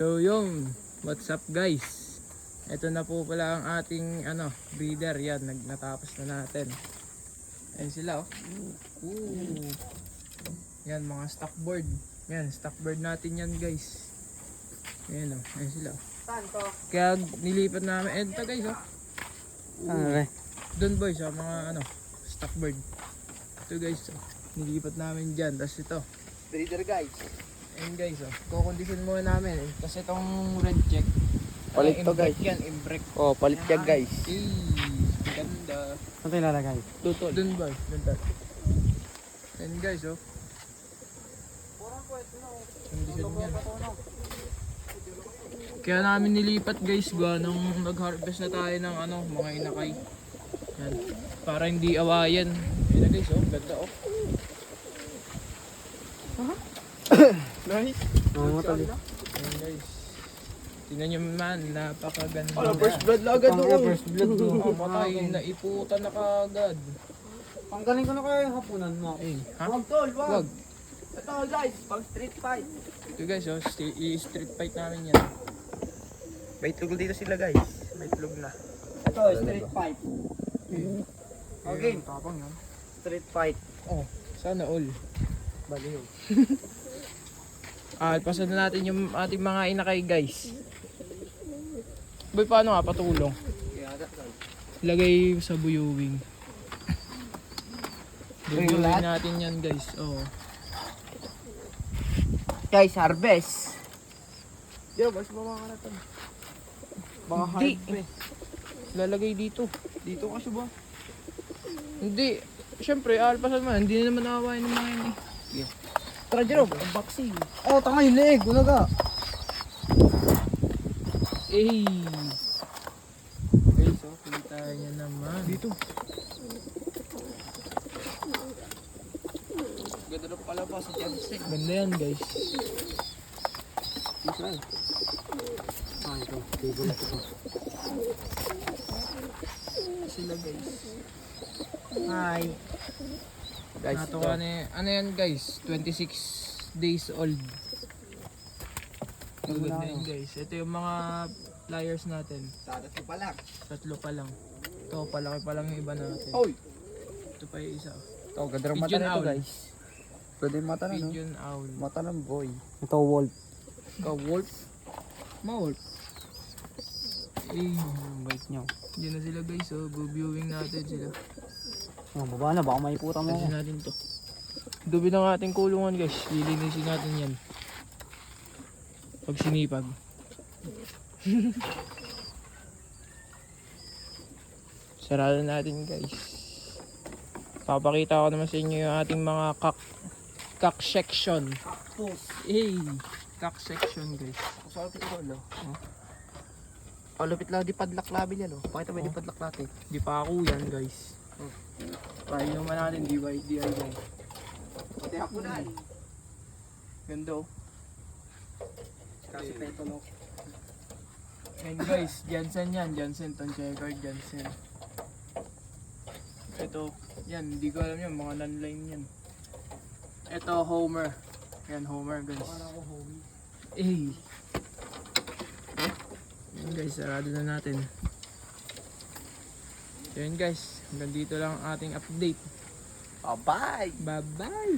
So yung what's up guys? Ito na po pala ang ating breeder. Yan, natapos na natin. Ayan sila oh. Ooh. Yan mga stock bird. Yan, stock bird natin yan guys. Ayan oh, ayan sila oh. Saan to? Kaya nilipat namin. Ito guys oh. Doon boys oh, mga stock bird. Ito guys oh. Nilipat namin dyan. Tapos ito. Breeder guys. Ayan guys oh. Kukondisyon muna namin. Tapos itong red check. Palit to guys. Yan, imbrek. Oh, palit yan guys. Ganda. Saan tayo lalagay? Doon boys. Doon tayo. Ayan guys oh. Kondisyon yan. Kaya namin nilipat guys gawa nung nag-harvest na tayo ng mga inakay. Yan. Para hindi awayan. Ayan na guys oh, ganda oh. Nice. Mamatali. Ayan guys. Tingnan nyo man, napakaganda. First blood na agad doon. First blood doon. Patay, naiputan na kagad. Panggaling ko na kayo yung hapunan mo. Eh, ha? Wag tol, Wag. wag. Ito guys, pang street fight. Ito guys oh, i-street fight namin yan. May itlog dito sila guys. May itlog na. Ito, street fight. Okay. Tapang yan. Street fight. Oh, sana all. Baliw. Alpasan na natin yung ating mga inakay guys. Boy, paano nga patulong? Lagay sa buyuwing. Buyuwing natin yan guys. Oh. Guys, harvest. Yo, basta baka na to. Baka Hindi. harvest. Lalagay dito. Dito kasi ba? Hindi. Siyempre, alpasan mo. Hindi na naman naawain ng mga yun eh. Tara Jerome, unboxing. Oh, tanga yung leeg, unaga. Eh. Guys, oh, kita niya naman. Dito. Ganda na pala pa sa Jansen. Ganda yan guys. Ah, ito. Table na ito. Sila guys. Hi. Guys, ano yan guys? 26 days old. Maganda yan guys. Ito yung mga pliers natin. Tatlo pa lang. Tatlo pa lang. Ito, palaki pa lang yung iba natin. Oy! Ito pa yung isa. Ito, ganda ng mata Pigeon nito owl. guys. Pwede yung mata na no? Pigeon owl. Mata ng boy. Ito, wolf. Ikaw, wolf. Ma-wolf. Eh, Bait nyo. hindi na sila guys. Oh, go-viewing natin sila. Oh, baba na, baka maiputan mo. Kasi natin to. Dubi ng ating kulungan guys. Lilinisin natin yan. Pag sinipag. Sarado natin guys. Papakita ko naman sa inyo yung ating mga cock section. Eh, cock section guys. Kusapit ito no? Oh, lupit lang di padlock labi niya no? Pakita mo yung di padlock natin. Di pa ako yan guys. Try naman natin DIY. Pati hapunan. Ganda oh. Kasi peto no? And guys, Jansen yan. Jansen, ton checkered Jansen. Ito, yan, hindi ko alam yan. Mga non-line yan. Ito, Homer. Yan, Homer guys. Eh. Yan guys, sarado na natin. So yan guys, hanggang dito lang ang ating update. Bye-bye! Bye-bye!